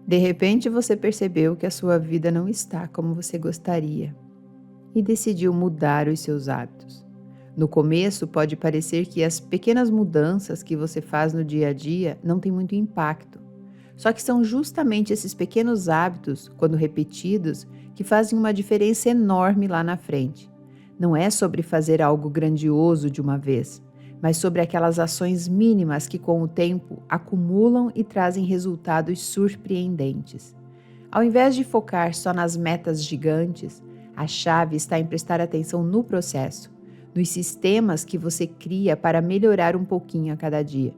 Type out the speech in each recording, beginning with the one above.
De repente você percebeu que a sua vida não está como você gostaria e decidiu mudar os seus hábitos. No começo pode parecer que as pequenas mudanças que você faz no dia a dia não têm muito impacto. Só que são justamente esses pequenos hábitos, quando repetidos, que fazem uma diferença enorme lá na frente. Não é sobre fazer algo grandioso de uma vez, mas sobre aquelas ações mínimas que, com o tempo, acumulam e trazem resultados surpreendentes. Ao invés de focar só nas metas gigantes, a chave está em prestar atenção no processo, nos sistemas que você cria para melhorar um pouquinho a cada dia.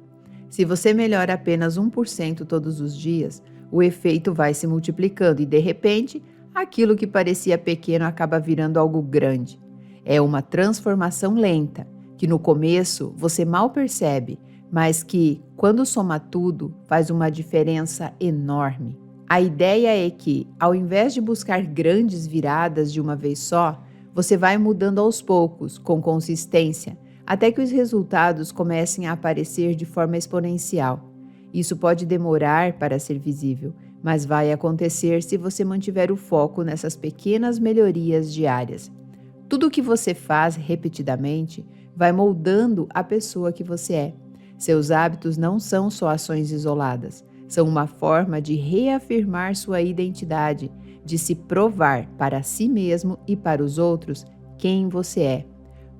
Se você melhora apenas 1% todos os dias, o efeito vai se multiplicando e, de repente, aquilo que parecia pequeno acaba virando algo grande. É uma transformação lenta, que no começo você mal percebe, mas que, quando soma tudo, faz uma diferença enorme. A ideia é que, ao invés de buscar grandes viradas de uma vez só, você vai mudando aos poucos, com consistência, até que os resultados comecem a aparecer de forma exponencial. Isso pode demorar para ser visível, mas vai acontecer se você mantiver o foco nessas pequenas melhorias diárias. Tudo o que você faz repetidamente vai moldando a pessoa que você é. Seus hábitos não são só ações isoladas, são uma forma de reafirmar sua identidade, de se provar para si mesmo e para os outros quem você é.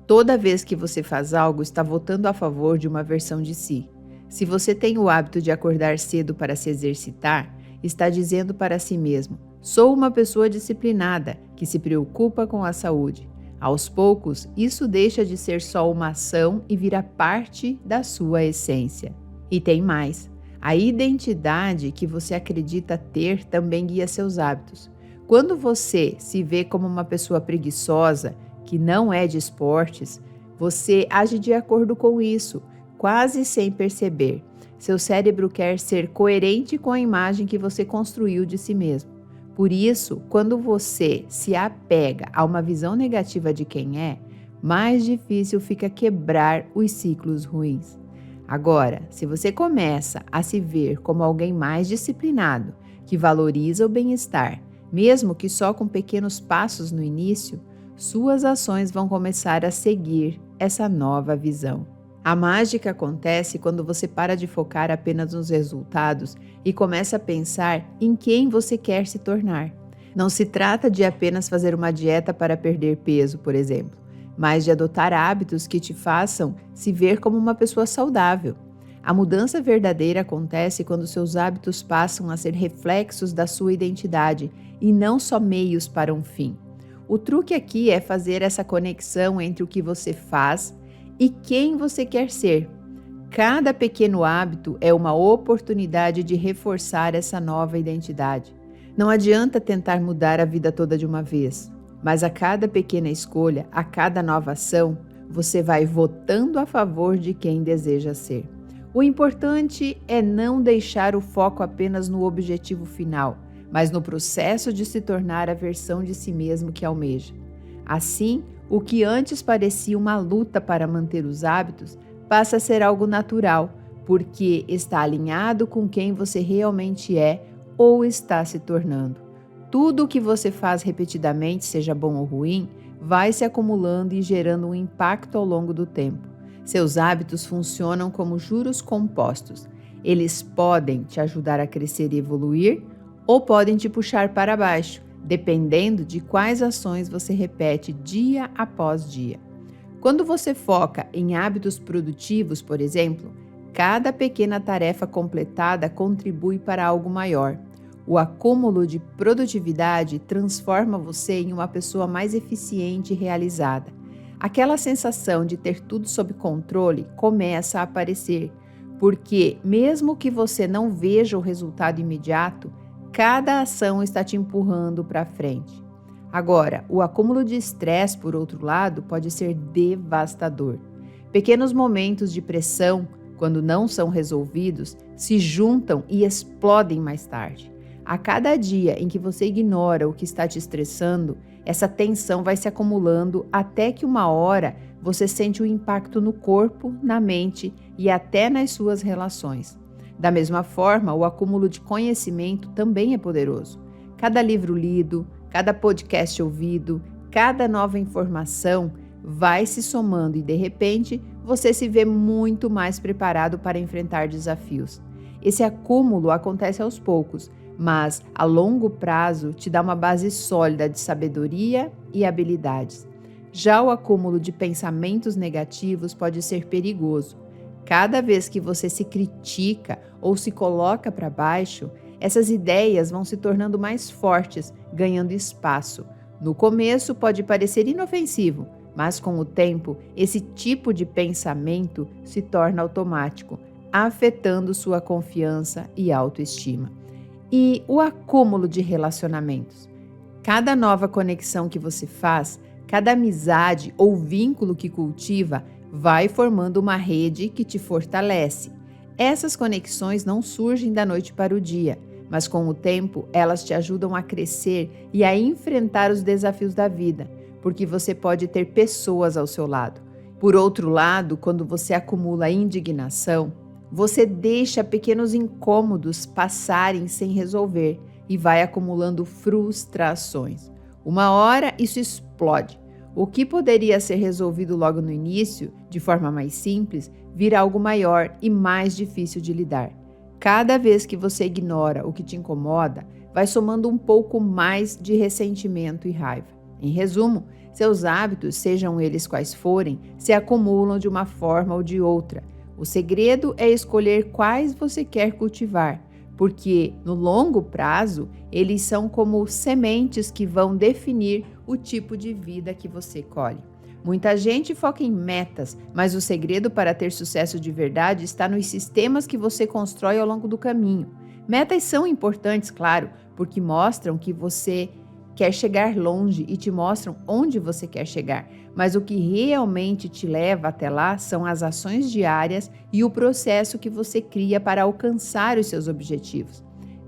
Toda vez que você faz algo, está votando a favor de uma versão de si. Se você tem o hábito de acordar cedo para se exercitar, está dizendo para si mesmo: sou uma pessoa disciplinada, que se preocupa com a saúde. Aos poucos, isso deixa de ser só uma ação e vira parte da sua essência. E tem mais. A identidade que você acredita ter também guia seus hábitos. Quando você se vê como uma pessoa preguiçosa, que não é de esportes, você age de acordo com isso, quase sem perceber. Seu cérebro quer ser coerente com a imagem que você construiu de si mesmo. Por isso, quando você se apega a uma visão negativa de quem é, mais difícil fica quebrar os ciclos ruins. Agora, se você começa a se ver como alguém mais disciplinado, que valoriza o bem-estar, mesmo que só com pequenos passos no início, suas ações vão começar a seguir essa nova visão. A mágica acontece quando você para de focar apenas nos resultados e começa a pensar em quem você quer se tornar. Não se trata de apenas fazer uma dieta para perder peso, por exemplo, mas de adotar hábitos que te façam se ver como uma pessoa saudável. A mudança verdadeira acontece quando seus hábitos passam a ser reflexos da sua identidade e não só meios para um fim. O truque aqui é fazer essa conexão entre o que você faz e quem você quer ser. Cada pequeno hábito é uma oportunidade de reforçar essa nova identidade. Não adianta tentar mudar a vida toda de uma vez, mas a cada pequena escolha, a cada nova ação, você vai votando a favor de quem deseja ser. O importante é não deixar o foco apenas no objetivo final, mas no processo de se tornar a versão de si mesmo que almeja. Assim, o que antes parecia uma luta para manter os hábitos passa a ser algo natural, porque está alinhado com quem você realmente é ou está se tornando. Tudo o que você faz repetidamente, seja bom ou ruim, vai se acumulando e gerando um impacto ao longo do tempo. Seus hábitos funcionam como juros compostos. Eles podem te ajudar a crescer e evoluir, ou podem te puxar para baixo, dependendo de quais ações você repete dia após dia. Quando você foca em hábitos produtivos, por exemplo, cada pequena tarefa completada contribui para algo maior. O acúmulo de produtividade transforma você em uma pessoa mais eficiente e realizada. Aquela sensação de ter tudo sob controle começa a aparecer, porque mesmo que você não veja o resultado imediato, cada ação está te empurrando para frente. Agora, o acúmulo de estresse, por outro lado, pode ser devastador. Pequenos momentos de pressão, quando não são resolvidos, se juntam e explodem mais tarde. A cada dia em que você ignora o que está te estressando, essa tensão vai se acumulando até que uma hora você sente o impacto no corpo, na mente e até nas suas relações. Da mesma forma, o acúmulo de conhecimento também é poderoso. Cada livro lido, cada podcast ouvido, cada nova informação vai se somando e, de repente, você se vê muito mais preparado para enfrentar desafios. Esse acúmulo acontece aos poucos, mas a longo prazo te dá uma base sólida de sabedoria e habilidades. Já o acúmulo de pensamentos negativos pode ser perigoso. Cada vez que você se critica ou se coloca para baixo, essas ideias vão se tornando mais fortes, ganhando espaço. No começo pode parecer inofensivo, mas com o tempo, esse tipo de pensamento se torna automático, afetando sua confiança e autoestima. E o acúmulo de relacionamentos. Cada nova conexão que você faz, cada amizade ou vínculo que cultiva, vai formando uma rede que te fortalece. Essas conexões não surgem da noite para o dia, mas com o tempo elas te ajudam a crescer e a enfrentar os desafios da vida, porque você pode ter pessoas ao seu lado. Por outro lado, quando você acumula indignação, você deixa pequenos incômodos passarem sem resolver e vai acumulando frustrações. Uma hora isso explode. O que poderia ser resolvido logo no início, de forma mais simples, vira algo maior e mais difícil de lidar. Cada vez que você ignora o que te incomoda, vai somando um pouco mais de ressentimento e raiva. Em resumo, seus hábitos, sejam eles quais forem, se acumulam de uma forma ou de outra. O segredo é escolher quais você quer cultivar, porque no longo prazo, eles são como sementes que vão definir o tipo de vida que você colhe. Muita gente foca em metas, mas o segredo para ter sucesso de verdade está nos sistemas que você constrói ao longo do caminho. Metas são importantes, claro, porque mostram que você quer chegar longe e te mostram onde você quer chegar, mas o que realmente te leva até lá são as ações diárias e o processo que você cria para alcançar os seus objetivos.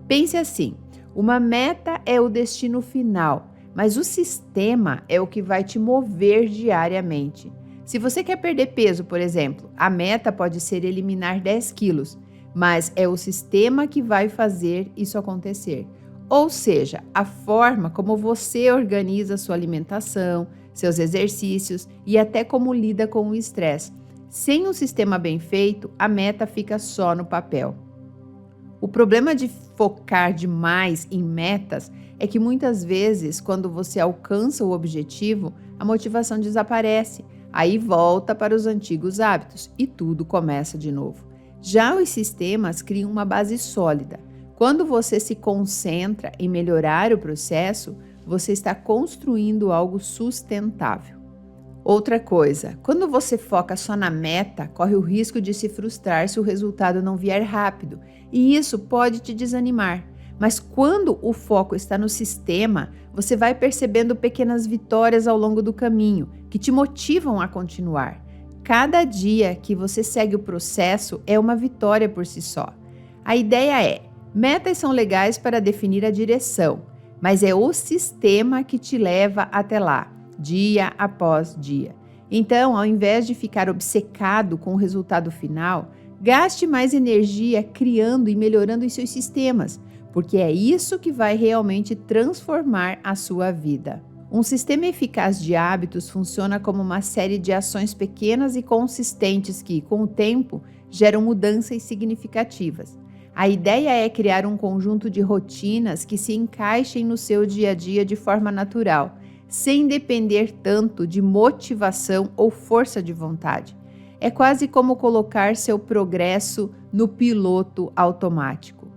Pense assim, uma meta é o destino final, mas o sistema é o que vai te mover diariamente. Se você quer perder peso, por exemplo, a meta pode ser eliminar 10 quilos, mas é o sistema que vai fazer isso acontecer. Ou seja, a forma como você organiza sua alimentação, seus exercícios e até como lida com o estresse. Sem um sistema bem feito, a meta fica só no papel. O problema de focar demais em metas é que muitas vezes, quando você alcança o objetivo, a motivação desaparece. Aí volta para os antigos hábitos e tudo começa de novo. Já os sistemas criam uma base sólida. Quando você se concentra em melhorar o processo, você está construindo algo sustentável. Outra coisa, quando você foca só na meta, corre o risco de se frustrar se o resultado não vier rápido, e isso pode te desanimar. Mas quando o foco está no sistema, você vai percebendo pequenas vitórias ao longo do caminho, que te motivam a continuar. Cada dia que você segue o processo é uma vitória por si só. A ideia é: metas são legais para definir a direção, mas é o sistema que te leva até lá, dia após dia. Então, ao invés de ficar obcecado com o resultado final, gaste mais energia criando e melhorando os seus sistemas, porque é isso que vai realmente transformar a sua vida. Um sistema eficaz de hábitos funciona como uma série de ações pequenas e consistentes que, com o tempo, geram mudanças significativas. A ideia é criar um conjunto de rotinas que se encaixem no seu dia a dia de forma natural, sem depender tanto de motivação ou força de vontade. É quase como colocar seu progresso no piloto automático.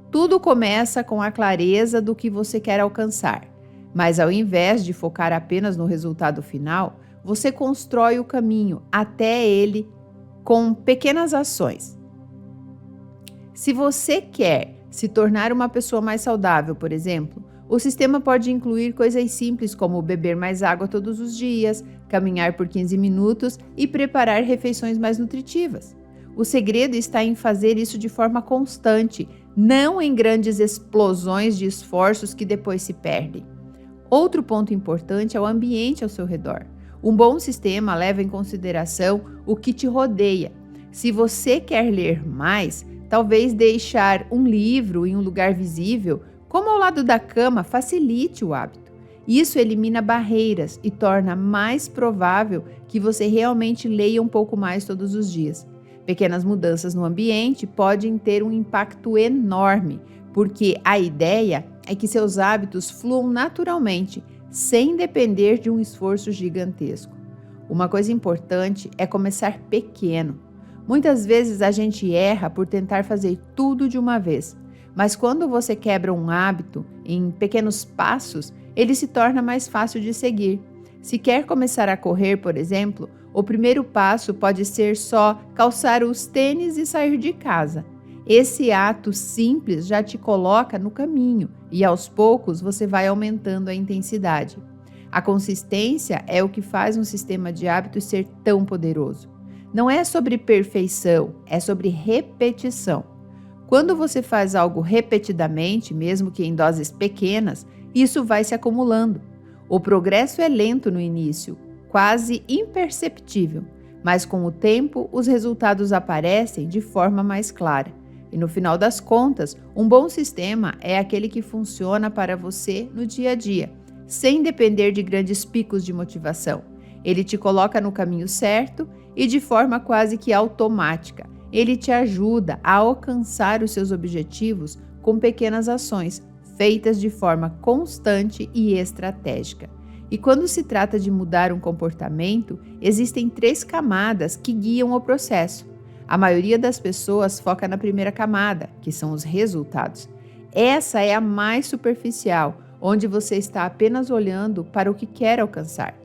Tudo começa com a clareza do que você quer alcançar, mas ao invés de focar apenas no resultado final, você constrói o caminho até ele com pequenas ações. Se você quer se tornar uma pessoa mais saudável, por exemplo, o sistema pode incluir coisas simples como beber mais água todos os dias, caminhar por 15 minutos e preparar refeições mais nutritivas. O segredo está em fazer isso de forma constante, não em grandes explosões de esforços que depois se perdem. Outro ponto importante é o ambiente ao seu redor. Um bom sistema leva em consideração o que te rodeia. Se você quer ler mais, Talvez deixar um livro em um lugar visível, como ao lado da cama, facilite o hábito. Isso elimina barreiras e torna mais provável que você realmente leia um pouco mais todos os dias. Pequenas mudanças no ambiente podem ter um impacto enorme, porque a ideia é que seus hábitos fluam naturalmente, sem depender de um esforço gigantesco. Uma coisa importante é começar pequeno. Muitas vezes a gente erra por tentar fazer tudo de uma vez, mas quando você quebra um hábito em pequenos passos, ele se torna mais fácil de seguir. Se quer começar a correr, por exemplo, o primeiro passo pode ser só calçar os tênis e sair de casa. Esse ato simples já te coloca no caminho e aos poucos você vai aumentando a intensidade. A consistência é o que faz um sistema de hábitos ser tão poderoso. Não é sobre perfeição, é sobre repetição. Quando você faz algo repetidamente, mesmo que em doses pequenas, isso vai se acumulando. O progresso é lento no início, quase imperceptível, mas com o tempo os resultados aparecem de forma mais clara. E no final das contas, um bom sistema é aquele que funciona para você no dia a dia, sem depender de grandes picos de motivação. Ele te coloca no caminho certo e de forma quase que automática. Ele te ajuda a alcançar os seus objetivos com pequenas ações, feitas de forma constante e estratégica. E quando se trata de mudar um comportamento, existem 3 camadas que guiam o processo. A maioria das pessoas foca na primeira camada, que são os resultados. Essa é a mais superficial, onde você está apenas olhando para o que quer alcançar.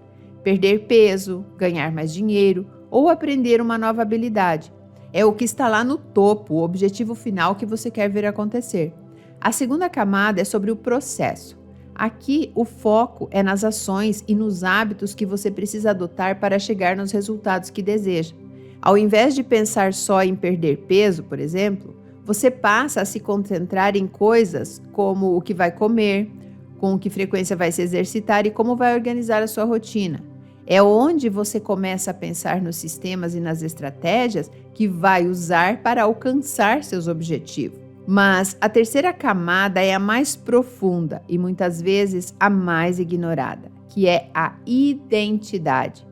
Perder peso, ganhar mais dinheiro ou aprender uma nova habilidade. É o que está lá no topo, o objetivo final que você quer ver acontecer. A segunda camada é sobre o processo. Aqui, o foco é nas ações e nos hábitos que você precisa adotar para chegar nos resultados que deseja. Ao invés de pensar só em perder peso, por exemplo, você passa a se concentrar em coisas como o que vai comer, com que frequência vai se exercitar e como vai organizar a sua rotina. É onde você começa a pensar nos sistemas e nas estratégias que vai usar para alcançar seus objetivos. Mas a terceira camada é a mais profunda e muitas vezes a mais ignorada, que é a identidade.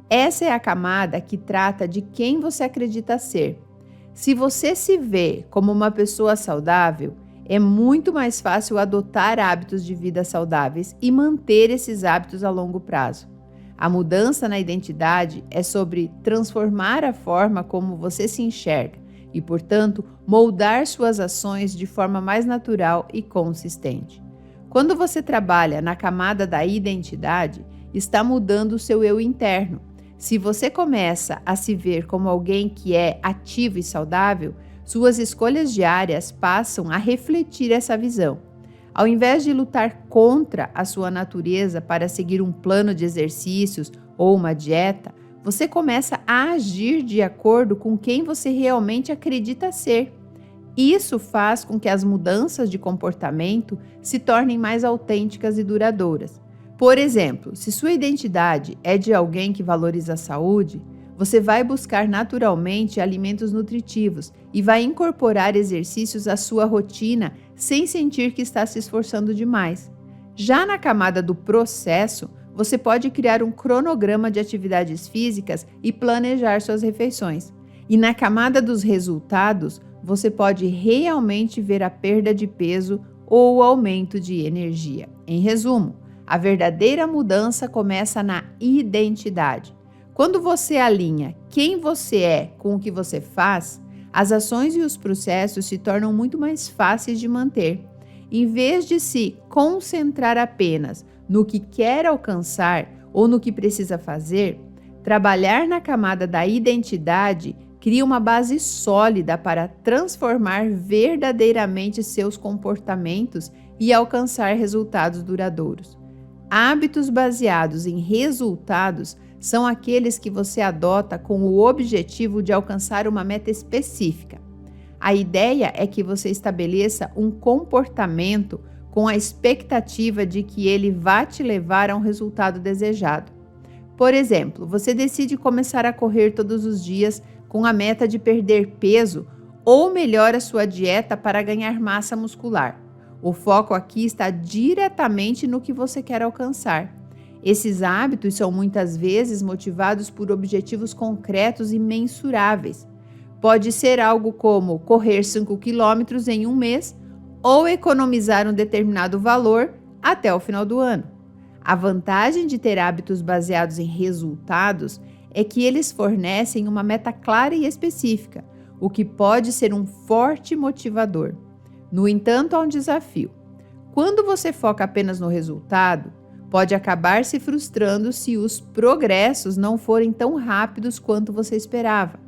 Essa é a camada que trata de quem você acredita ser. Se você se vê como uma pessoa saudável, é muito mais fácil adotar hábitos de vida saudáveis e manter esses hábitos a longo prazo. A mudança na identidade é sobre transformar a forma como você se enxerga e, portanto, moldar suas ações de forma mais natural e consistente. Quando você trabalha na camada da identidade, está mudando o seu eu interno. Se você começa a se ver como alguém que é ativo e saudável, suas escolhas diárias passam a refletir essa visão. Ao invés de lutar contra a sua natureza para seguir um plano de exercícios ou uma dieta, você começa a agir de acordo com quem você realmente acredita ser. Isso faz com que as mudanças de comportamento se tornem mais autênticas e duradouras. Por exemplo, se sua identidade é de alguém que valoriza a saúde, você vai buscar naturalmente alimentos nutritivos e vai incorporar exercícios à sua rotina sem sentir que está se esforçando demais. Já na camada do processo, você pode criar um cronograma de atividades físicas e planejar suas refeições. E na camada dos resultados, você pode realmente ver a perda de peso ou o aumento de energia. Em resumo, a verdadeira mudança começa na identidade. Quando você alinha quem você é com o que você faz, as ações e os processos se tornam muito mais fáceis de manter. Em vez de se concentrar apenas no que quer alcançar ou no que precisa fazer, trabalhar na camada da identidade cria uma base sólida para transformar verdadeiramente seus comportamentos e alcançar resultados duradouros. Hábitos baseados em resultados são aqueles que você adota com o objetivo de alcançar uma meta específica. A ideia é que você estabeleça um comportamento com a expectativa de que ele vá te levar a um resultado desejado. Por exemplo, você decide começar a correr todos os dias com a meta de perder peso ou melhora sua dieta para ganhar massa muscular. O foco aqui está diretamente no que você quer alcançar. Esses hábitos são muitas vezes motivados por objetivos concretos e mensuráveis. Pode ser algo como correr 5 quilômetros em um mês ou economizar um determinado valor até o final do ano. A vantagem de ter hábitos baseados em resultados é que eles fornecem uma meta clara e específica, o que pode ser um forte motivador. No entanto, há um desafio. Quando você foca apenas no resultado, pode acabar se frustrando se os progressos não forem tão rápidos quanto você esperava.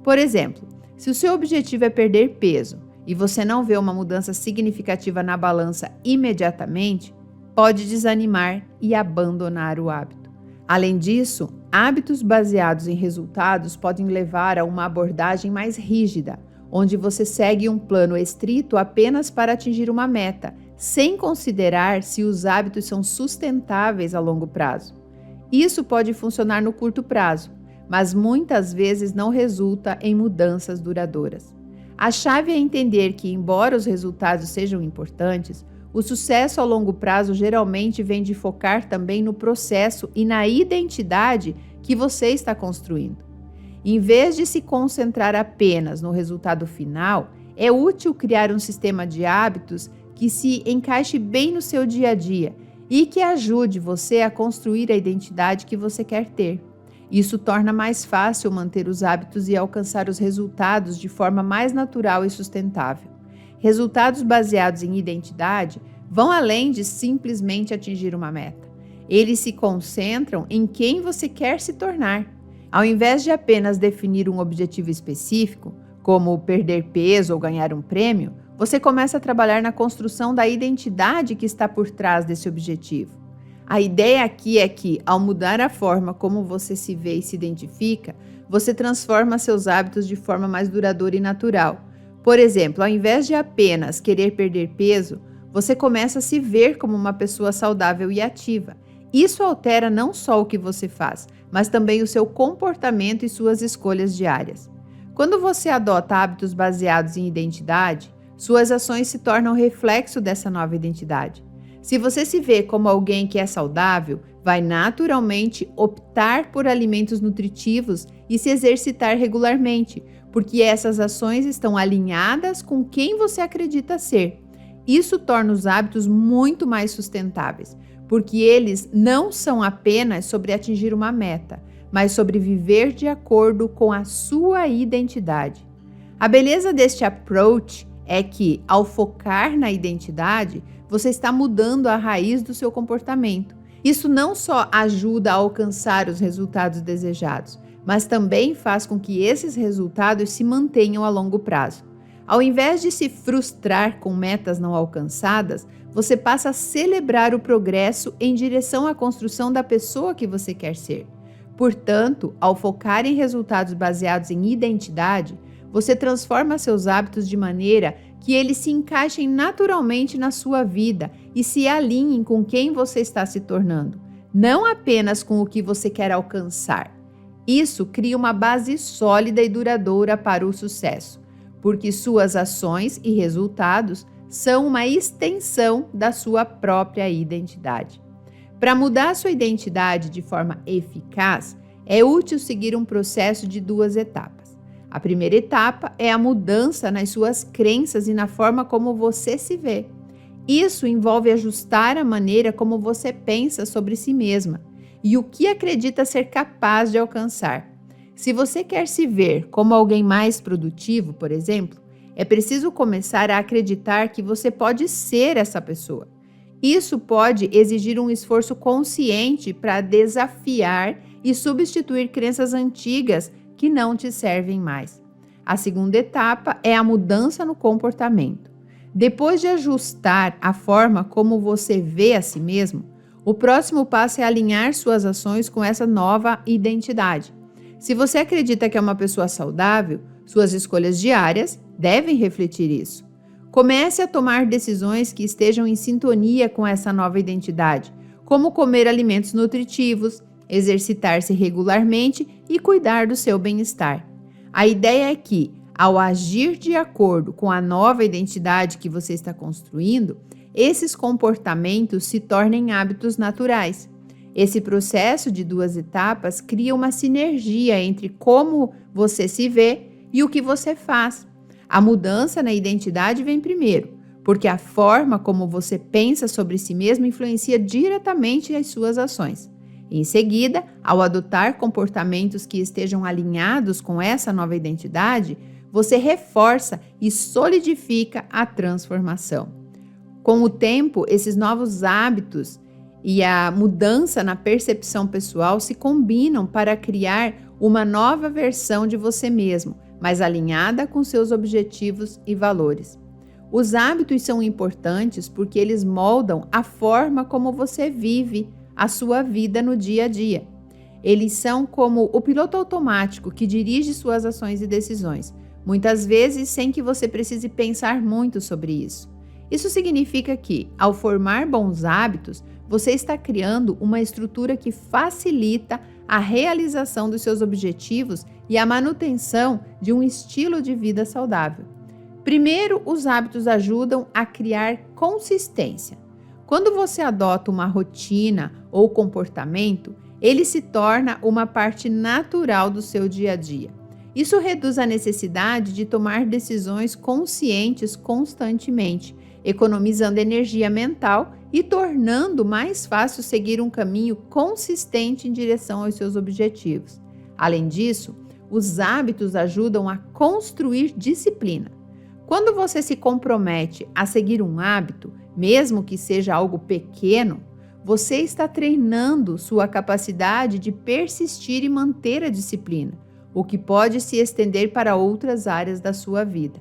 Por exemplo, se o seu objetivo é perder peso e você não vê uma mudança significativa na balança imediatamente, pode desanimar e abandonar o hábito. Além disso, hábitos baseados em resultados podem levar a uma abordagem mais rígida, onde você segue um plano estrito apenas para atingir uma meta, sem considerar se os hábitos são sustentáveis a longo prazo. Isso pode funcionar no curto prazo, mas muitas vezes não resulta em mudanças duradouras. A chave é entender que, embora os resultados sejam importantes, o sucesso a longo prazo geralmente vem de focar também no processo e na identidade que você está construindo. Em vez de se concentrar apenas no resultado final, é útil criar um sistema de hábitos que se encaixe bem no seu dia a dia e que ajude você a construir a identidade que você quer ter. Isso torna mais fácil manter os hábitos e alcançar os resultados de forma mais natural e sustentável. Resultados baseados em identidade vão além de simplesmente atingir uma meta. Eles se concentram em quem você quer se tornar. Ao invés de apenas definir um objetivo específico, como perder peso ou ganhar um prêmio, você começa a trabalhar na construção da identidade que está por trás desse objetivo. A ideia aqui é que, ao mudar a forma como você se vê e se identifica, você transforma seus hábitos de forma mais duradoura e natural. Por exemplo, ao invés de apenas querer perder peso, você começa a se ver como uma pessoa saudável e ativa. Isso altera não só o que você faz, mas também o seu comportamento e suas escolhas diárias. Quando você adota hábitos baseados em identidade, suas ações se tornam reflexo dessa nova identidade. Se você se vê como alguém que é saudável, vai naturalmente optar por alimentos nutritivos e se exercitar regularmente, porque essas ações estão alinhadas com quem você acredita ser. Isso torna os hábitos muito mais sustentáveis, porque eles não são apenas sobre atingir uma meta, mas sobre viver de acordo com a sua identidade. A beleza deste approach é que, ao focar na identidade, você está mudando a raiz do seu comportamento. Isso não só ajuda a alcançar os resultados desejados, mas também faz com que esses resultados se mantenham a longo prazo. Ao invés de se frustrar com metas não alcançadas, você passa a celebrar o progresso em direção à construção da pessoa que você quer ser. Portanto, ao focar em resultados baseados em identidade, você transforma seus hábitos de maneira que eles se encaixem naturalmente na sua vida e se alinhem com quem você está se tornando, não apenas com o que você quer alcançar. Isso cria uma base sólida e duradoura para o sucesso, porque suas ações e resultados são uma extensão da sua própria identidade. Para mudar sua identidade de forma eficaz, é útil seguir um processo de 2 etapas. A primeira etapa é a mudança nas suas crenças e na forma como você se vê. Isso envolve ajustar a maneira como você pensa sobre si mesma e o que acredita ser capaz de alcançar. Se você quer se ver como alguém mais produtivo, por exemplo, é preciso começar a acreditar que você pode ser essa pessoa. Isso pode exigir um esforço consciente para desafiar e substituir crenças antigas que não te servem mais. A segunda etapa é a mudança no comportamento. Depois de ajustar a forma como você vê a si mesmo, o próximo passo é alinhar suas ações com essa nova identidade. Se você acredita que é uma pessoa saudável, suas escolhas diárias devem refletir isso. Comece a tomar decisões que estejam em sintonia com essa nova identidade, como comer alimentos nutritivos, exercitar-se regularmente e cuidar do seu bem-estar. A ideia é que, Ao agir de acordo com a nova identidade que você está construindo, esses comportamentos se tornem hábitos naturais. Esse processo de duas etapas cria uma sinergia entre como você se vê e o que você faz. A mudança na identidade vem primeiro, porque a forma como você pensa sobre si mesmo influencia diretamente as suas ações. Em seguida, ao adotar comportamentos que estejam alinhados com essa nova identidade, você reforça e solidifica a transformação. Com o tempo, esses novos hábitos e a mudança na percepção pessoal se combinam para criar uma nova versão de você mesmo, mais alinhada com seus objetivos e valores. Os hábitos são importantes porque eles moldam a forma como você vive a sua vida no dia a dia. Eles são como o piloto automático que dirige suas ações e decisões, muitas vezes sem que você precise pensar muito sobre isso. Isso significa que, ao formar bons hábitos, você está criando uma estrutura que facilita a realização dos seus objetivos e a manutenção de um estilo de vida saudável. Primeiro, os hábitos ajudam a criar consistência. Quando você adota uma rotina ou comportamento, ele se torna uma parte natural do seu dia a dia. Isso reduz a necessidade de tomar decisões conscientes constantemente, economizando energia mental e tornando mais fácil seguir um caminho consistente em direção aos seus objetivos. Além disso, os hábitos ajudam a construir disciplina. Quando você se compromete a seguir um hábito, mesmo que seja algo pequeno, você está treinando sua capacidade de persistir e manter a disciplina, o que pode se estender para outras áreas da sua vida.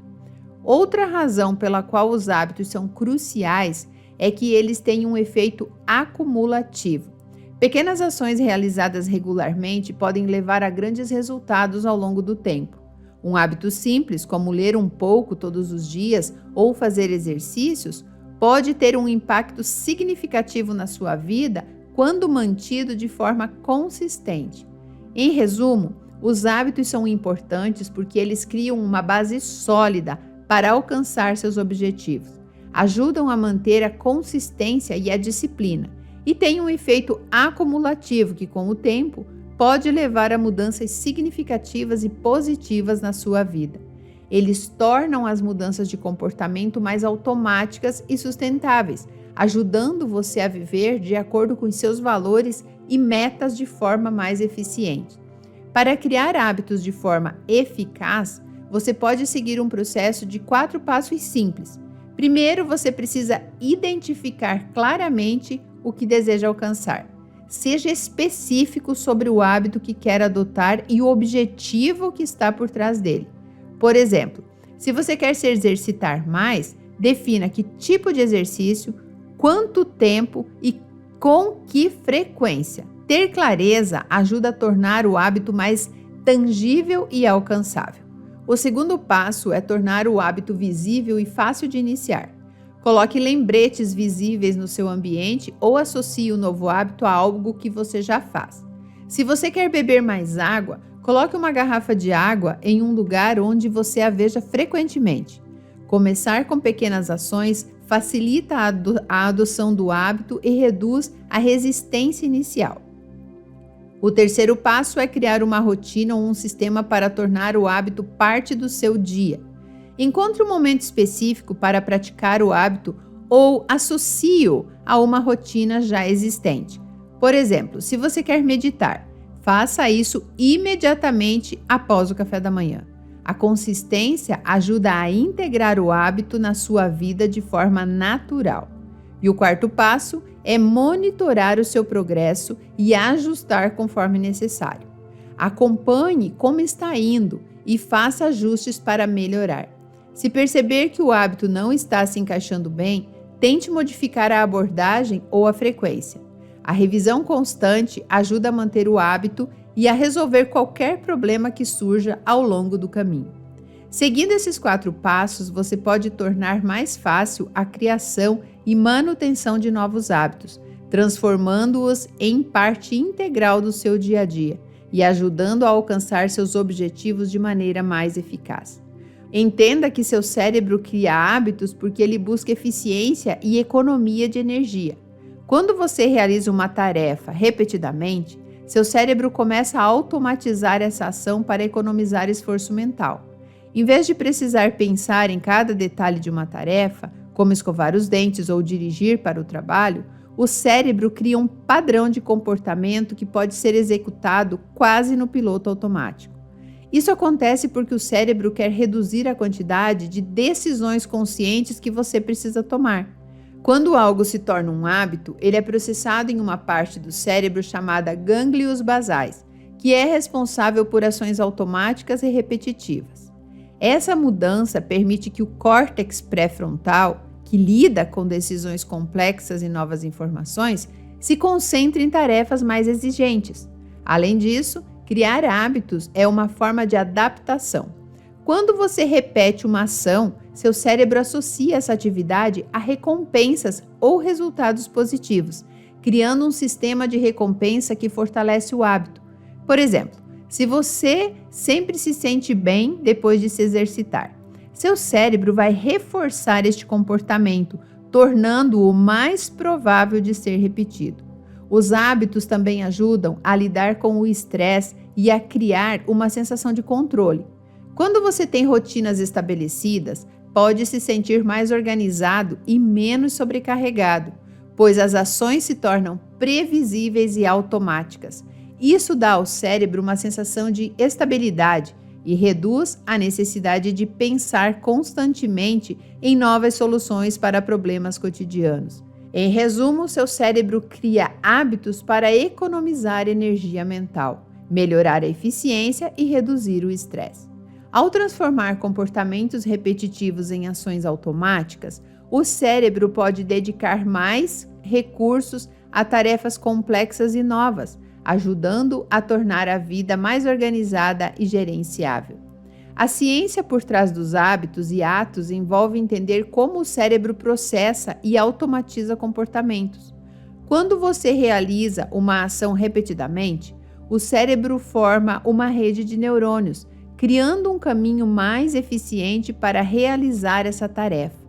Outra razão pela qual os hábitos são cruciais é que eles têm um efeito acumulativo. Pequenas ações realizadas regularmente podem levar a grandes resultados ao longo do tempo. Um hábito simples, como ler um pouco todos os dias ou fazer exercícios, pode ter um impacto significativo na sua vida quando mantido de forma consistente. Em resumo, os hábitos são importantes porque eles criam uma base sólida para alcançar seus objetivos, ajudam a manter a consistência e a disciplina e têm um efeito acumulativo que, com o tempo, pode levar a mudanças significativas e positivas na sua vida. Eles tornam as mudanças de comportamento mais automáticas e sustentáveis, ajudando você a viver de acordo com os seus valores e metas de forma mais eficiente. Para criar hábitos de forma eficaz, você pode seguir um processo de 4 passos simples. Primeiro, você precisa identificar claramente o que deseja alcançar. Seja específico sobre o hábito que quer adotar e o objetivo que está por trás dele. Por exemplo, se você quer se exercitar mais, defina que tipo de exercício, quanto tempo e com que frequência. Ter clareza ajuda a tornar o hábito mais tangível e alcançável. O segundo passo é tornar o hábito visível e fácil de iniciar. Coloque lembretes visíveis no seu ambiente ou associe o novo hábito a algo que você já faz. Se você quer beber mais água, coloque uma garrafa de água em um lugar onde você a veja frequentemente. Começar com pequenas ações facilita a adoção do hábito e reduz a resistência inicial. O terceiro passo é criar uma rotina ou um sistema para tornar o hábito parte do seu dia. Encontre um momento específico para praticar o hábito ou associe-o a uma rotina já existente. Por exemplo, se você quer meditar, faça isso imediatamente após o café da manhã. A consistência ajuda a integrar o hábito na sua vida de forma natural. E o quarto passo é monitorar o seu progresso e ajustar conforme necessário. Acompanhe como está indo e faça ajustes para melhorar. Se perceber que o hábito não está se encaixando bem, tente modificar a abordagem ou a frequência. A revisão constante ajuda a manter o hábito e a resolver qualquer problema que surja ao longo do caminho. Seguindo esses 4 passos, você pode tornar mais fácil a criação e manutenção de novos hábitos, transformando-os em parte integral do seu dia a dia e ajudando a alcançar seus objetivos de maneira mais eficaz. Entenda que seu cérebro cria hábitos porque ele busca eficiência e economia de energia. Quando você realiza uma tarefa repetidamente, seu cérebro começa a automatizar essa ação para economizar esforço mental. Em vez de precisar pensar em cada detalhe de uma tarefa, como escovar os dentes ou dirigir para o trabalho, o cérebro cria um padrão de comportamento que pode ser executado quase no piloto automático. Isso acontece porque o cérebro quer reduzir a quantidade de decisões conscientes que você precisa tomar. Quando algo se torna um hábito, ele é processado em uma parte do cérebro chamada gânglios basais, que é responsável por ações automáticas e repetitivas. Essa mudança permite que o córtex pré-frontal, que lida com decisões complexas e novas informações, se concentre em tarefas mais exigentes. Além disso, criar hábitos é uma forma de adaptação. Quando você repete uma ação, seu cérebro associa essa atividade a recompensas ou resultados positivos, criando um sistema de recompensa que fortalece o hábito. Por exemplo, se você sempre se sente bem depois de se exercitar, seu cérebro vai reforçar este comportamento, tornando-o mais provável de ser repetido. Os hábitos também ajudam a lidar com o estresse e a criar uma sensação de controle. Quando você tem rotinas estabelecidas, pode se sentir mais organizado e menos sobrecarregado, pois as ações se tornam previsíveis e automáticas. Isso dá ao cérebro uma sensação de estabilidade e reduz a necessidade de pensar constantemente em novas soluções para problemas cotidianos. Em resumo, seu cérebro cria hábitos para economizar energia mental, melhorar a eficiência e reduzir o estresse. Ao transformar comportamentos repetitivos em ações automáticas, o cérebro pode dedicar mais recursos a tarefas complexas e novas, ajudando a tornar a vida mais organizada e gerenciável. A ciência por trás dos hábitos e atos envolve entender como o cérebro processa e automatiza comportamentos. Quando você realiza uma ação repetidamente, o cérebro forma uma rede de neurônios, criando um caminho mais eficiente para realizar essa tarefa.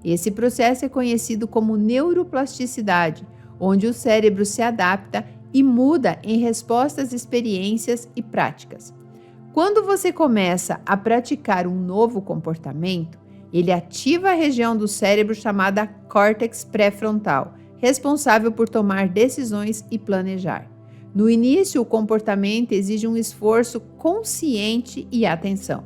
Esse processo é conhecido como neuroplasticidade, onde o cérebro se adapta e muda em resposta às experiências e práticas. Quando você começa a praticar um novo comportamento, ele ativa a região do cérebro chamada córtex pré-frontal, responsável por tomar decisões e planejar. No início, o comportamento exige um esforço consciente e atenção.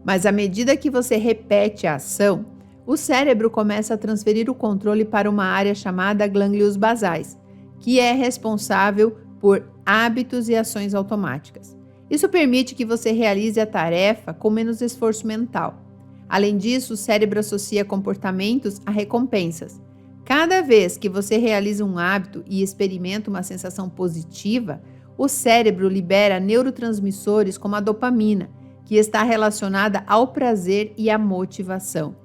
Mas à medida que você repete a ação, o cérebro começa a transferir o controle para uma área chamada gânglios basais, que é responsável por hábitos e ações automáticas. Isso permite que você realize a tarefa com menos esforço mental. Além disso, o cérebro associa comportamentos a recompensas. Cada vez que você realiza um hábito e experimenta uma sensação positiva, o cérebro libera neurotransmissores como a dopamina, que está relacionada ao prazer e à motivação.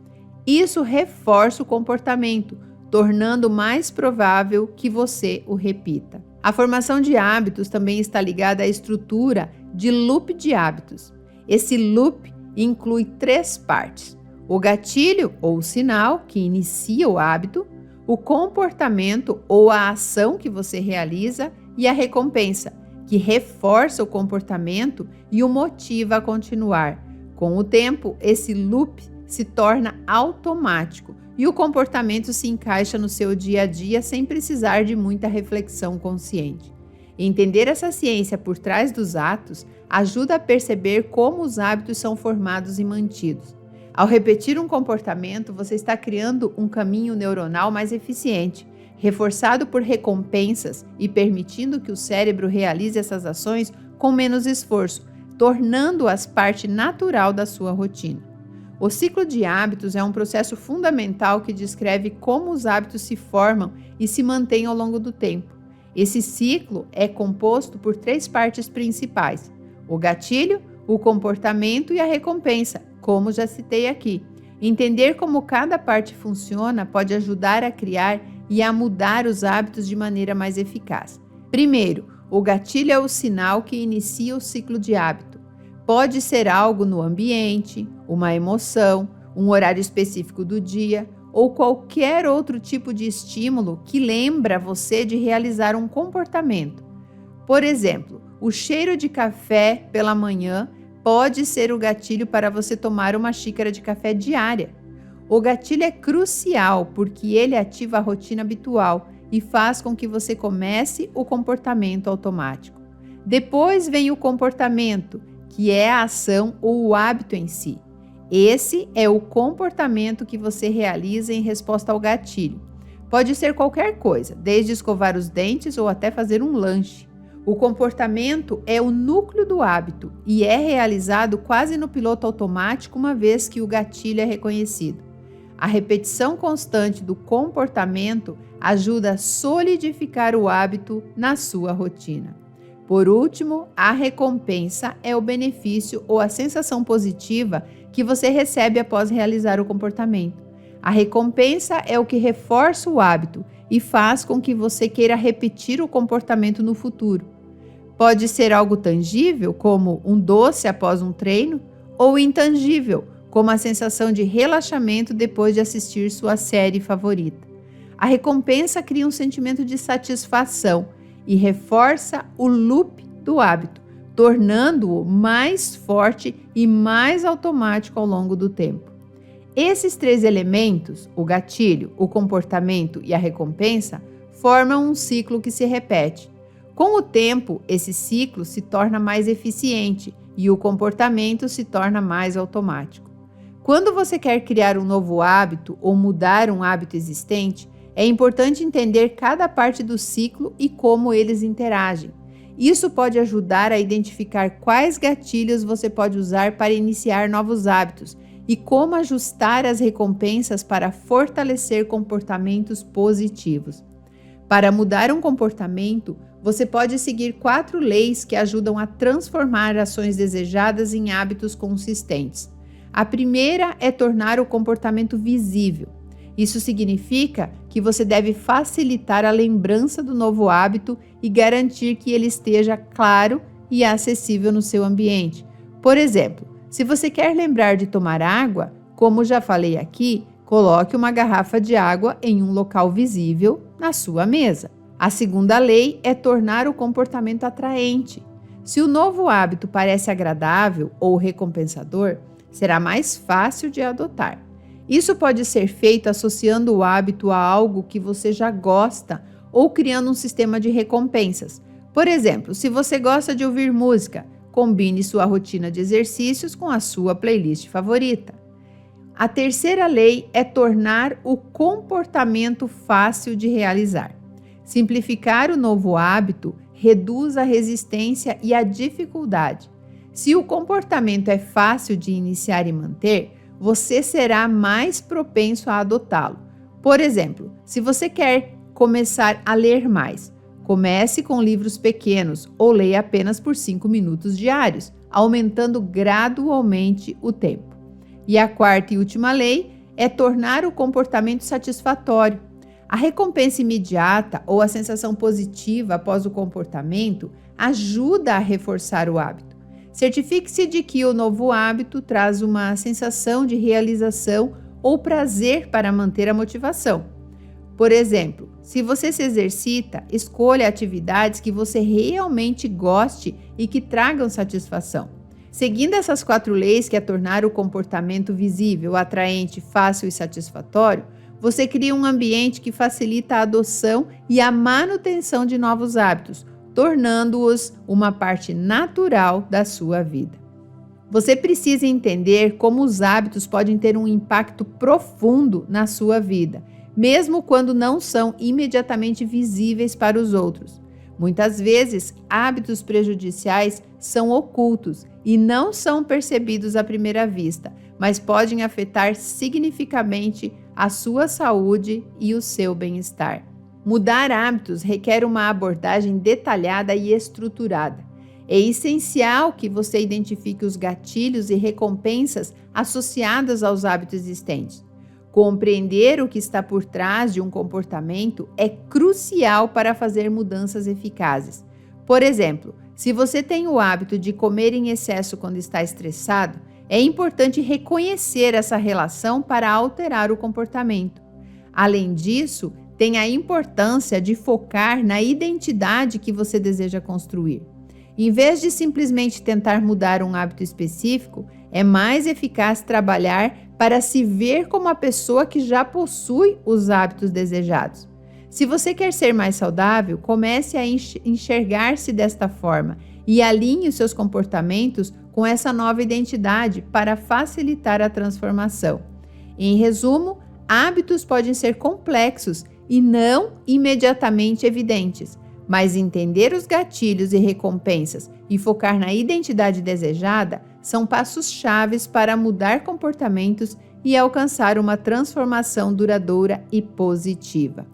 Isso reforça o comportamento, tornando mais provável que você o repita. A formação de hábitos também está ligada à estrutura de loop de hábitos. Esse loop inclui 3 partes: o gatilho ou o sinal que inicia o hábito, o comportamento ou a ação que você realiza e a recompensa, que reforça o comportamento e o motiva a continuar. Com o tempo, esse loop se torna automático e o comportamento se encaixa no seu dia a dia sem precisar de muita reflexão consciente. Entender essa ciência por trás dos atos ajuda a perceber como os hábitos são formados e mantidos. Ao repetir um comportamento, você está criando um caminho neuronal mais eficiente, reforçado por recompensas e permitindo que o cérebro realize essas ações com menos esforço, tornando-as parte natural da sua rotina. O ciclo de hábitos é um processo fundamental que descreve como os hábitos se formam e se mantêm ao longo do tempo. Esse ciclo é composto por 3 partes principais: o gatilho, o comportamento e a recompensa, como já citei aqui. Entender como cada parte funciona pode ajudar a criar e a mudar os hábitos de maneira mais eficaz. Primeiro, o gatilho é o sinal que inicia o ciclo de hábito. Pode ser algo no ambiente, uma emoção, um horário específico do dia ou qualquer outro tipo de estímulo que lembra você de realizar um comportamento. Por exemplo, o cheiro de café pela manhã pode ser o gatilho para você tomar uma xícara de café diária. O gatilho é crucial porque ele ativa a rotina habitual e faz com que você comece o comportamento automático. Depois vem o comportamento, que é a ação ou o hábito em si. Esse é o comportamento que você realiza em resposta ao gatilho. Pode ser qualquer coisa, desde escovar os dentes ou até fazer um lanche. O comportamento é o núcleo do hábito e é realizado quase no piloto automático uma vez que o gatilho é reconhecido. A repetição constante do comportamento ajuda a solidificar o hábito na sua rotina. Por último, a recompensa é o benefício ou a sensação positiva que você recebe após realizar o comportamento. A recompensa é o que reforça o hábito e faz com que você queira repetir o comportamento no futuro. Pode ser algo tangível, como um doce após um treino, ou intangível, como a sensação de relaxamento depois de assistir sua série favorita. A recompensa cria um sentimento de satisfação e reforça o loop do hábito, tornando-o mais forte e mais automático ao longo do tempo. Esses três elementos, o gatilho, o comportamento e a recompensa, formam um ciclo que se repete. Com o tempo, esse ciclo se torna mais eficiente e o comportamento se torna mais automático. Quando você quer criar um novo hábito ou mudar um hábito existente, é importante entender cada parte do ciclo e como eles interagem. Isso pode ajudar a identificar quais gatilhos você pode usar para iniciar novos hábitos e como ajustar as recompensas para fortalecer comportamentos positivos. Para mudar um comportamento, você pode seguir 4 leis que ajudam a transformar ações desejadas em hábitos consistentes. A primeira é tornar o comportamento visível. Isso significa que você deve facilitar a lembrança do novo hábito e garantir que ele esteja claro e acessível no seu ambiente. Por exemplo, se você quer lembrar de tomar água, como já falei aqui, coloque uma garrafa de água em um local visível na sua mesa. A segunda lei é tornar o comportamento atraente. Se o novo hábito parece agradável ou recompensador, será mais fácil de adotar. Isso pode ser feito associando o hábito a algo que você já gosta ou criando um sistema de recompensas. Por exemplo, se você gosta de ouvir música, combine sua rotina de exercícios com a sua playlist favorita. A terceira lei é tornar o comportamento fácil de realizar. Simplificar o novo hábito reduz a resistência e a dificuldade. Se o comportamento é fácil de iniciar e manter, você será mais propenso a adotá-lo. Por exemplo, se você quer começar a ler mais, comece com livros pequenos ou leia apenas por 5 minutos diários, aumentando gradualmente o tempo. E a quarta e última lei é tornar o comportamento satisfatório. A recompensa imediata ou a sensação positiva após o comportamento ajuda a reforçar o hábito. Certifique-se de que o novo hábito traz uma sensação de realização ou prazer para manter a motivação. Por exemplo, se você se exercita, escolha atividades que você realmente goste e que tragam satisfação. Seguindo essas 4 leis, que é tornar o comportamento visível, atraente, fácil e satisfatório, você cria um ambiente que facilita a adoção e a manutenção de novos hábitos, tornando-os uma parte natural da sua vida. Você precisa entender como os hábitos podem ter um impacto profundo na sua vida, mesmo quando não são imediatamente visíveis para os outros. Muitas vezes, hábitos prejudiciais são ocultos e não são percebidos à primeira vista, mas podem afetar significativamente a sua saúde e o seu bem-estar. Mudar hábitos requer uma abordagem detalhada e estruturada. É essencial que você identifique os gatilhos e recompensas associadas aos hábitos existentes. Compreender o que está por trás de um comportamento é crucial para fazer mudanças eficazes. Por exemplo, se você tem o hábito de comer em excesso quando está estressado, É importante reconhecer essa relação para alterar o comportamento. Além disso, tem a importância de focar na identidade que você deseja construir. Em vez de simplesmente tentar mudar um hábito específico, é mais eficaz trabalhar para se ver como a pessoa que já possui os hábitos desejados. Se você quer ser mais saudável, comece a enxergar-se desta forma e alinhe os seus comportamentos com essa nova identidade para facilitar a transformação. Em resumo, hábitos podem ser complexos e não imediatamente evidentes, mas entender os gatilhos e recompensas e focar na identidade desejada são passos-chave para mudar comportamentos e alcançar uma transformação duradoura e positiva.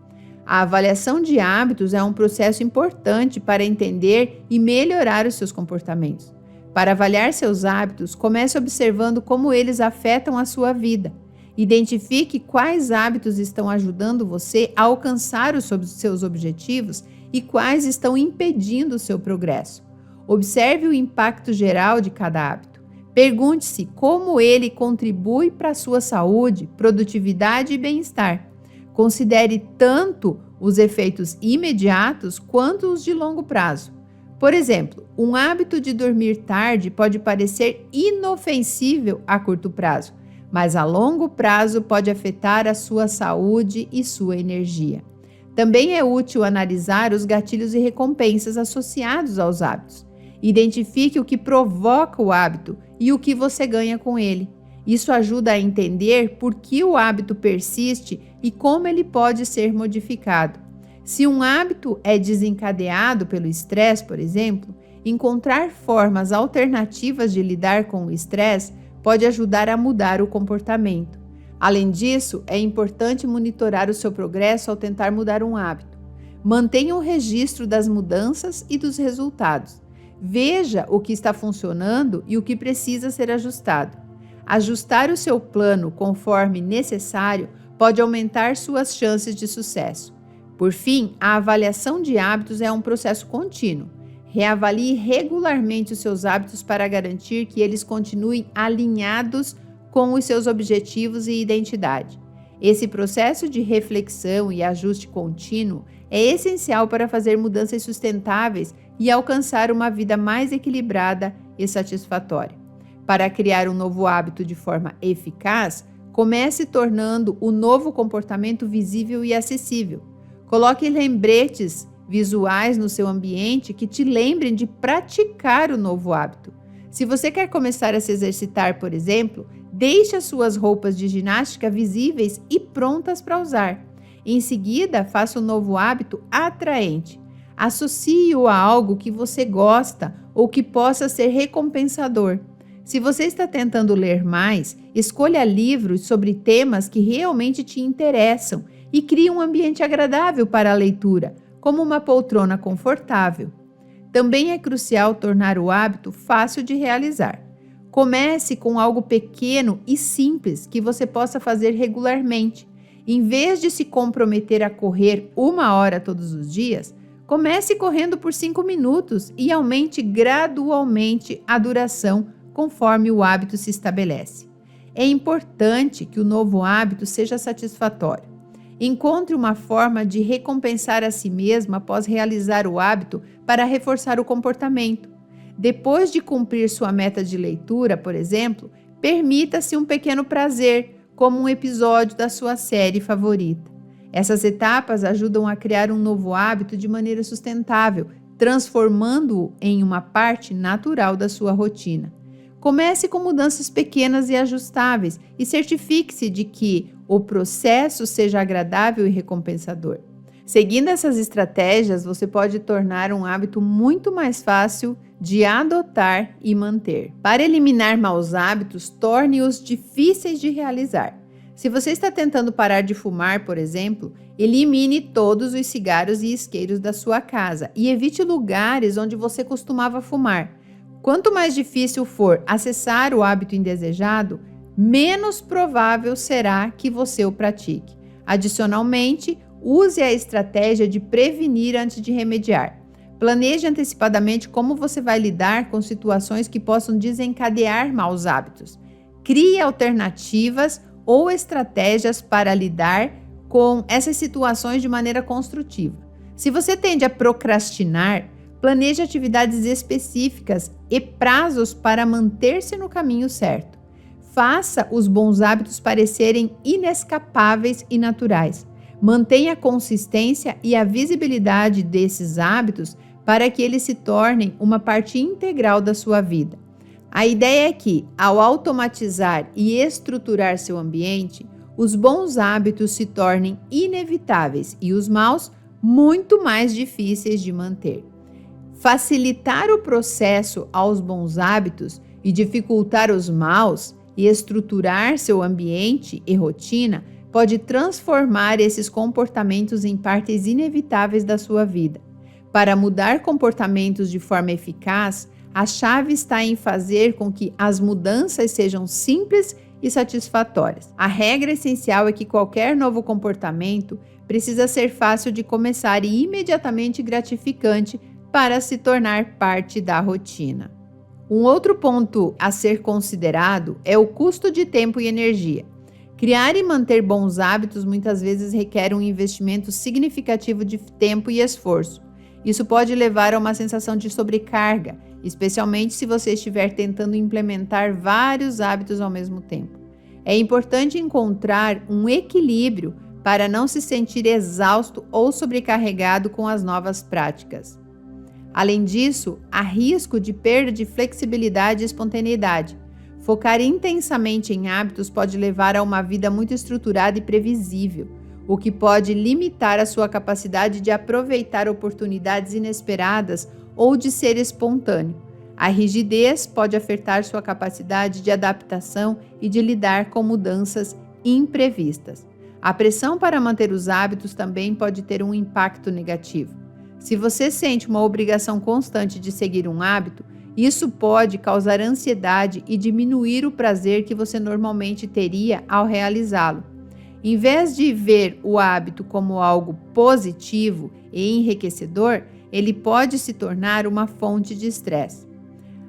A avaliação de hábitos é um processo importante para entender e melhorar os seus comportamentos. Para avaliar seus hábitos, comece observando como eles afetam a sua vida. Identifique quais hábitos estão ajudando você a alcançar os seus objetivos e quais estão impedindo o seu progresso. Observe o impacto geral de cada hábito. Pergunte-se como ele contribui para a sua saúde, produtividade e bem-estar. Considere tanto os efeitos imediatos quanto os de longo prazo. Por exemplo, um hábito de dormir tarde pode parecer inofensível a curto prazo, mas a longo prazo pode afetar a sua saúde e sua energia. Também é útil analisar os gatilhos e recompensas associados aos hábitos. Identifique o que provoca o hábito e o que você ganha com ele. Isso ajuda a entender por que o hábito persiste e como ele pode ser modificado. Se um hábito é desencadeado pelo estresse, por exemplo, encontrar formas alternativas de lidar com o estresse pode ajudar a mudar o comportamento. Além disso, é importante monitorar o seu progresso ao tentar mudar um hábito. Mantenha um registro das mudanças e dos resultados. Veja o que está funcionando e o que precisa ser ajustado. Ajustar o seu plano conforme necessário pode aumentar suas chances de sucesso. Por fim, a avaliação de hábitos é um processo contínuo. Reavalie regularmente os seus hábitos para garantir que eles continuem alinhados com os seus objetivos e identidade. Esse processo de reflexão e ajuste contínuo é essencial para fazer mudanças sustentáveis e alcançar uma vida mais equilibrada e satisfatória. Para criar um novo hábito de forma eficaz, comece tornando o novo comportamento visível e acessível. Coloque lembretes visuais no seu ambiente que te lembrem de praticar o novo hábito. Se você quer começar a se exercitar, por exemplo, deixe as suas roupas de ginástica visíveis e prontas para usar. Em seguida, faça o novo hábito atraente. Associe-o a algo que você gosta ou que possa ser recompensador. Se você está tentando ler mais, escolha livros sobre temas que realmente te interessam e crie um ambiente agradável para a leitura, como uma poltrona confortável. Também é crucial tornar o hábito fácil de realizar. Comece com algo pequeno e simples que você possa fazer regularmente. Em vez de se comprometer a correr 1 hora todos os dias, comece correndo por 5 minutos e aumente gradualmente a duração conforme o hábito se estabelece. É importante que o novo hábito seja satisfatório. Encontre uma forma de recompensar a si mesmo após realizar o hábito para reforçar o comportamento. Depois de cumprir sua meta de leitura, por exemplo, permita-se um pequeno prazer, como um episódio da sua série favorita. Essas etapas ajudam a criar um novo hábito de maneira sustentável, transformando-o em uma parte natural da sua rotina. Comece com mudanças pequenas e ajustáveis e certifique-se de que o processo seja agradável e recompensador. Seguindo essas estratégias, você pode tornar um hábito muito mais fácil de adotar e manter. Para eliminar maus hábitos, torne-os difíceis de realizar. Se você está tentando parar de fumar, por exemplo, elimine todos os cigarros e isqueiros da sua casa e evite lugares onde você costumava fumar. Quanto mais difícil for acessar o hábito indesejado, menos provável será que você o pratique. Adicionalmente, use a estratégia de prevenir antes de remediar. Planeje antecipadamente como você vai lidar com situações que possam desencadear maus hábitos. Crie alternativas ou estratégias para lidar com essas situações de maneira construtiva. Se você tende a procrastinar, planeje atividades específicas e prazos para manter-se no caminho certo. Faça os bons hábitos parecerem inescapáveis e naturais. Mantenha a consistência e a visibilidade desses hábitos para que eles se tornem uma parte integral da sua vida. A ideia é que, ao automatizar e estruturar seu ambiente, os bons hábitos se tornem inevitáveis e os maus muito mais difíceis de manter. Facilitar o processo aos bons hábitos e dificultar os maus e estruturar seu ambiente e rotina pode transformar esses comportamentos em partes inevitáveis da sua vida. Para mudar comportamentos de forma eficaz, a chave está em fazer com que as mudanças sejam simples e satisfatórias. A regra essencial é que qualquer novo comportamento precisa ser fácil de começar e imediatamente gratificante para se tornar parte da rotina. Um outro ponto a ser considerado é o custo de tempo e energia. Criar e manter bons hábitos muitas vezes requer um investimento significativo de tempo e esforço. Isso pode levar a uma sensação de sobrecarga, especialmente se você estiver tentando implementar vários hábitos ao mesmo tempo. É importante encontrar um equilíbrio para não se sentir exausto ou sobrecarregado com as novas práticas. Além disso, há risco de perda de flexibilidade e espontaneidade. Focar intensamente em hábitos pode levar a uma vida muito estruturada e previsível, o que pode limitar a sua capacidade de aproveitar oportunidades inesperadas ou de ser espontâneo. A rigidez pode afetar sua capacidade de adaptação e de lidar com mudanças imprevistas. A pressão para manter os hábitos também pode ter um impacto negativo. Se você sente uma obrigação constante de seguir um hábito, isso pode causar ansiedade e diminuir o prazer que você normalmente teria ao realizá-lo. Em vez de ver o hábito como algo positivo e enriquecedor, ele pode se tornar uma fonte de estresse.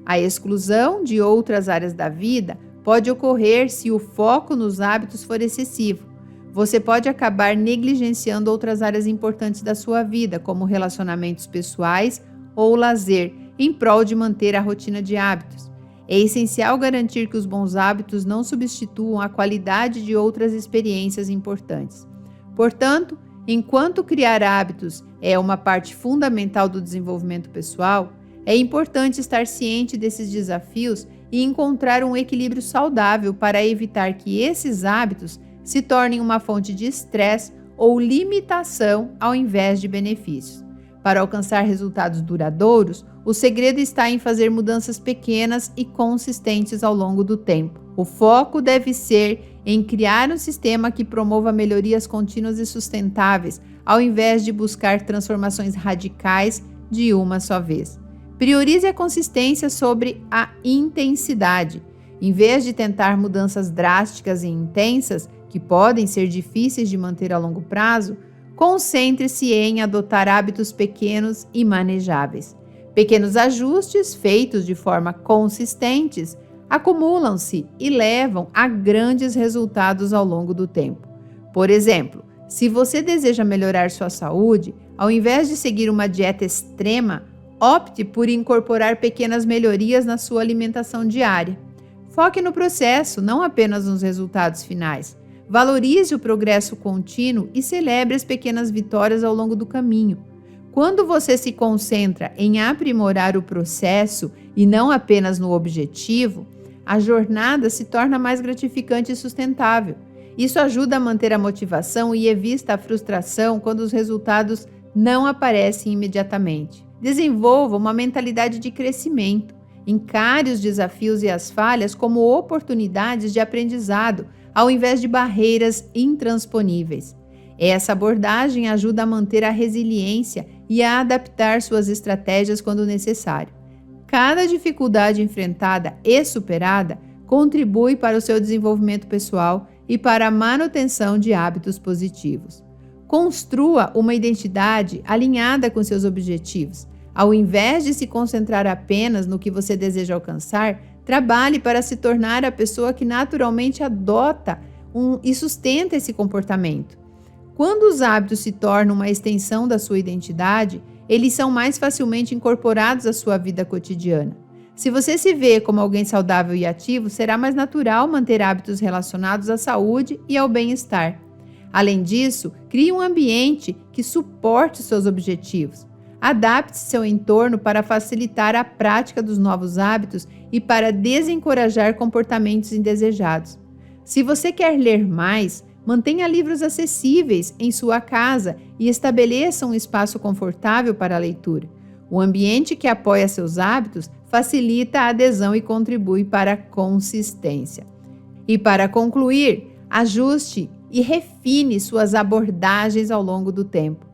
A exclusão de outras áreas da vida pode ocorrer se o foco nos hábitos for excessivo. Você pode acabar negligenciando outras áreas importantes da sua vida, como relacionamentos pessoais ou lazer, em prol de manter a rotina de hábitos. É essencial garantir que os bons hábitos não substituam a qualidade de outras experiências importantes. Portanto, enquanto criar hábitos é uma parte fundamental do desenvolvimento pessoal, é importante estar ciente desses desafios e encontrar um equilíbrio saudável para evitar que esses hábitos se tornem uma fonte de estresse ou limitação ao invés de benefícios. Para alcançar resultados duradouros, o segredo está em fazer mudanças pequenas e consistentes ao longo do tempo. O foco deve ser em criar um sistema que promova melhorias contínuas e sustentáveis, ao invés de buscar transformações radicais de uma só vez. Priorize a consistência sobre a intensidade. Em vez de tentar mudanças drásticas e intensas, que podem ser difíceis de manter a longo prazo, concentre-se em adotar hábitos pequenos e manejáveis. Pequenos ajustes feitos de forma consistentes acumulam-se e levam a grandes resultados ao longo do tempo. Por exemplo, se você deseja melhorar sua saúde, ao invés de seguir uma dieta extrema, opte por incorporar pequenas melhorias na sua alimentação diária. Foque no processo, não apenas nos resultados finais. Valorize o progresso contínuo e celebre as pequenas vitórias ao longo do caminho. Quando você se concentra em aprimorar o processo e não apenas no objetivo, a jornada se torna mais gratificante e sustentável. Isso ajuda a manter a motivação e evita a frustração quando os resultados não aparecem imediatamente. Desenvolva uma mentalidade de crescimento. Encare os desafios e as falhas como oportunidades de aprendizado, ao invés de barreiras intransponíveis. Essa abordagem ajuda a manter a resiliência e a adaptar suas estratégias quando necessário. Cada dificuldade enfrentada e superada contribui para o seu desenvolvimento pessoal e para a manutenção de hábitos positivos. Construa uma identidade alinhada com seus objetivos. Ao invés de se concentrar apenas no que você deseja alcançar, trabalhe para se tornar a pessoa que naturalmente adota e sustenta esse comportamento. Quando os hábitos se tornam uma extensão da sua identidade, eles são mais facilmente incorporados à sua vida cotidiana. Se você se vê como alguém saudável e ativo, será mais natural manter hábitos relacionados à saúde e ao bem-estar. Além disso, crie um ambiente que suporte seus objetivos. Adapte seu entorno para facilitar a prática dos novos hábitos e para desencorajar comportamentos indesejados. Se você quer ler mais, mantenha livros acessíveis em sua casa e estabeleça um espaço confortável para a leitura. O ambiente que apoia seus hábitos facilita a adesão e contribui para a consistência. E para concluir, ajuste e refine suas abordagens ao longo do tempo.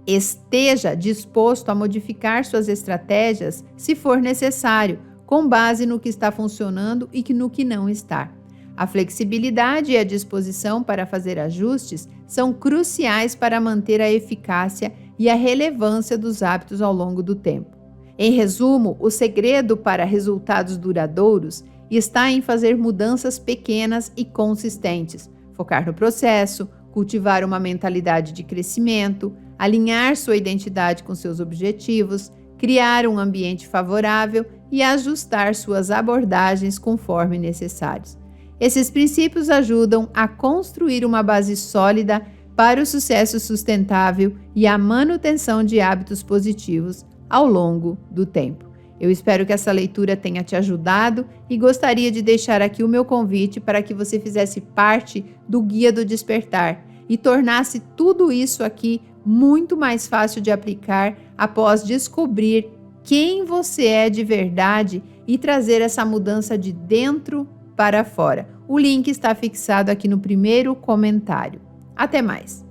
Esteja disposto a modificar suas estratégias se for necessário, com base no que está funcionando e no que não está. A flexibilidade e a disposição para fazer ajustes são cruciais para manter a eficácia e a relevância dos hábitos ao longo do tempo. Em resumo, o segredo para resultados duradouros está em fazer mudanças pequenas e consistentes, focar no processo, cultivar uma mentalidade de crescimento, alinhar sua identidade com seus objetivos, criar um ambiente favorável e ajustar suas abordagens conforme necessários. Esses princípios ajudam a construir uma base sólida para o sucesso sustentável e a manutenção de hábitos positivos ao longo do tempo. Eu espero que essa leitura tenha te ajudado e gostaria de deixar aqui o meu convite para que você fizesse parte do Guia do Despertar e tornasse tudo isso aqui muito mais fácil de aplicar após descobrir quem você é de verdade e trazer essa mudança de dentro para fora. O link está fixado aqui no primeiro comentário. Até mais!